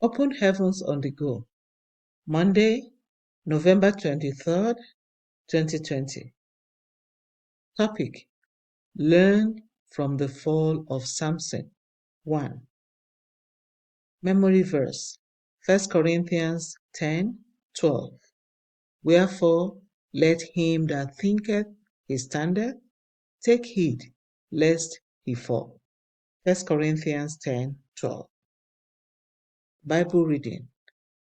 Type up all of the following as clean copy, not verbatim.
Open Heavens on the Go. Monday, November 23rd, 2020. Topic: Learn from the fall of Samson. 1. Memory verse: 1 Corinthians 10:12. Wherefore, let him that thinketh he standeth take heed lest he fall. 1 Corinthians 10:12. Bible reading: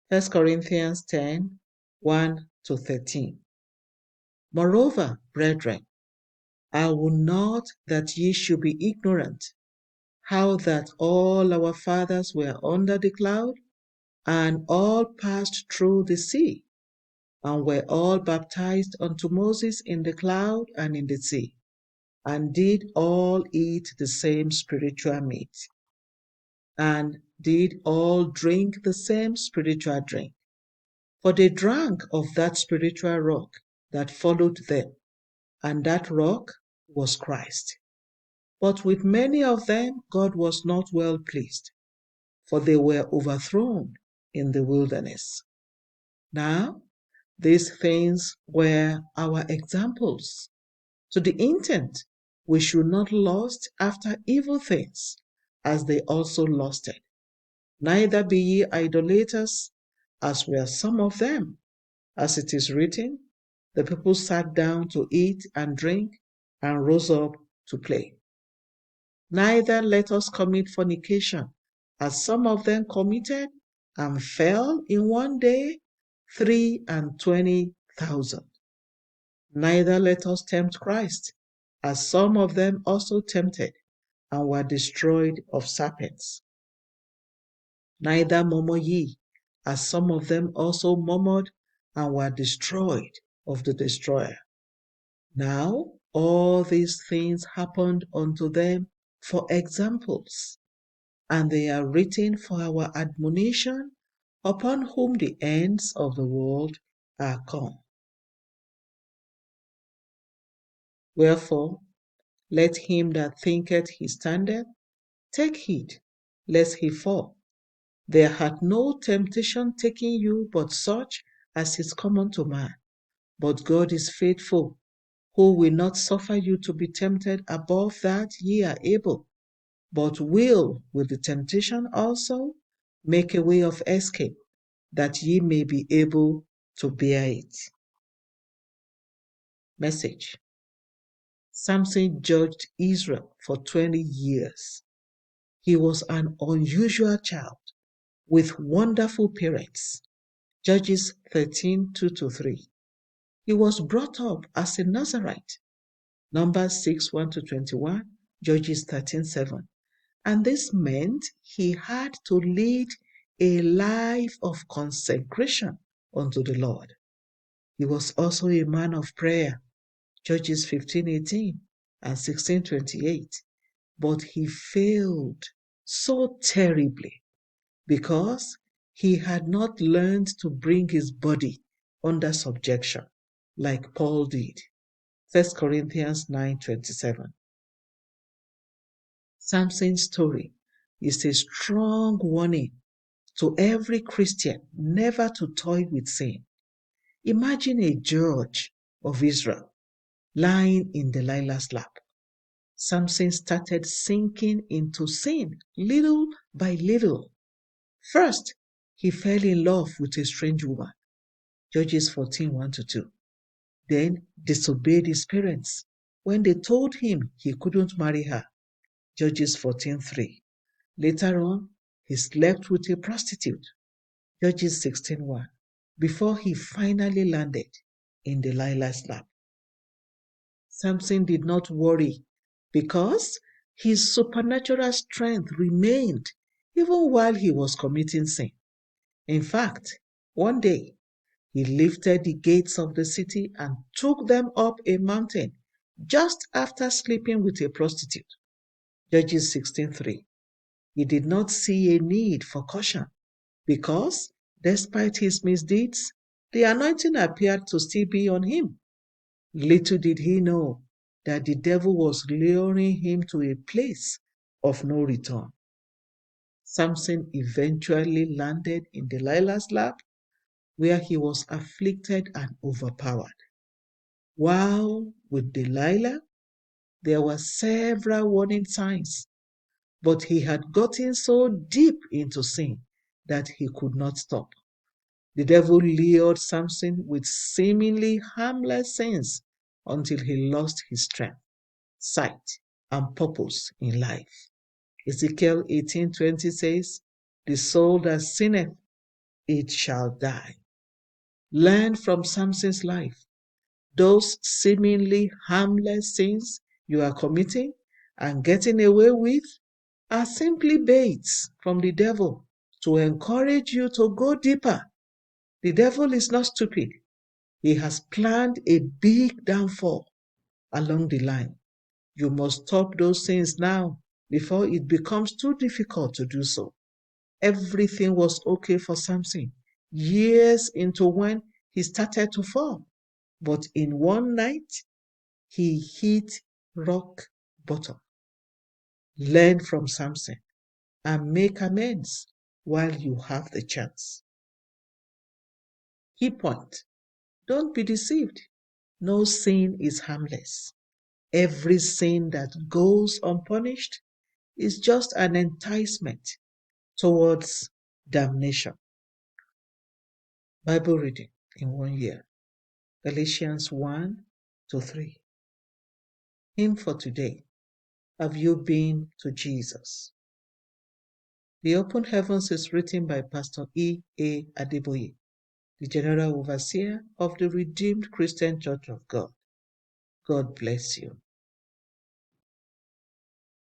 1 Corinthians 10:1-13. Moreover, brethren, I will not that ye should be ignorant, how that all our fathers were under the cloud, and all passed through the sea, and were all baptized unto Moses in the cloud and in the sea, and did all eat the same spiritual meat, and did all drink the same spiritual drink. For they drank of that spiritual rock that followed them, and that rock was Christ. But with many of them God was not well pleased, for they were overthrown in the wilderness. Now, these things were our examples, to the intent we should not lust after evil things, as they also lusted. Neither be ye idolaters, as were some of them. As it is written, the people sat down to eat and drink, and rose up to play. Neither let us commit fornication, as some of them committed, and fell in one day 23,000. Neither let us tempt Christ, as some of them also tempted, and were destroyed of serpents. Neither murmur ye, as some of them also murmured, and were destroyed of the destroyer. Now all these things happened unto them for examples, and they are written for our admonition, upon whom the ends of the world are come. Wherefore, let him that thinketh he standeth take heed lest he fall. There hath no temptation taken you but such as is common to man. But God is faithful, who will not suffer you to be tempted above that ye are able, but will with the temptation also make a way of escape, that ye may be able to bear it. Message: Samson judged Israel for 20 years. He was an unusual child with wonderful parents. Judges 13:2-3. He was brought up as a Nazarite. Numbers 6:1-21, Judges 13:7. And this meant he had to lead a life of consecration unto the Lord. He was also a man of prayer. Judges 15:18 and 16:28. But he failed so terribly because he had not learned to bring his body under subjection like Paul did. 1 Corinthians 9:27. Samson's story is a strong warning to every Christian never to toy with sin. Imagine a judge of Israel lying in Delilah's lap. Samson started sinking into sin little by little. First, he fell in love with a strange woman. Judges 14:1-2. Then disobeyed his parents when they told him he couldn't marry her. Judges 14:3. Later on, he slept with a prostitute. Judges 16:1. Before he finally landed in Delilah's lap. Samson did not worry because his supernatural strength remained even while he was committing sin. In fact, one day, he lifted the gates of the city and took them up a mountain just after sleeping with a prostitute. Judges 16:3. He did not see a need for caution because, despite his misdeeds, the anointing appeared to still be on him. Little did he know that the devil was luring him to a place of no return. Samson eventually landed in Delilah's lap, where he was afflicted and overpowered. While with Delilah, there were several warning signs, but he had gotten so deep into sin that he could not stop. The devil lured Samson with seemingly harmless sins until he lost his strength, sight, and purpose in life. Ezekiel 18:20 says, "The soul that sinneth, it shall die." Learn from Samson's life. Those seemingly harmless sins you are committing and getting away with are simply baits from the devil to encourage you to go deeper. The devil is not stupid. He has planned a big downfall along the line. You must stop those sins now before it becomes too difficult to do so. Everything was okay for Samson years into when he started to fall. But in one night, he hit rock bottom. Learn from Samson and make amends while you have the chance. Key point: don't be deceived. No sin is harmless. Every sin that goes unpunished is just an enticement towards damnation. Bible reading in 1 year. Galatians 1-3. Hymn for today. Have you been to Jesus? The Open Heavens is written by Pastor E.A. Adeboye, the General Overseer of the Redeemed Christian Church of God. God bless you.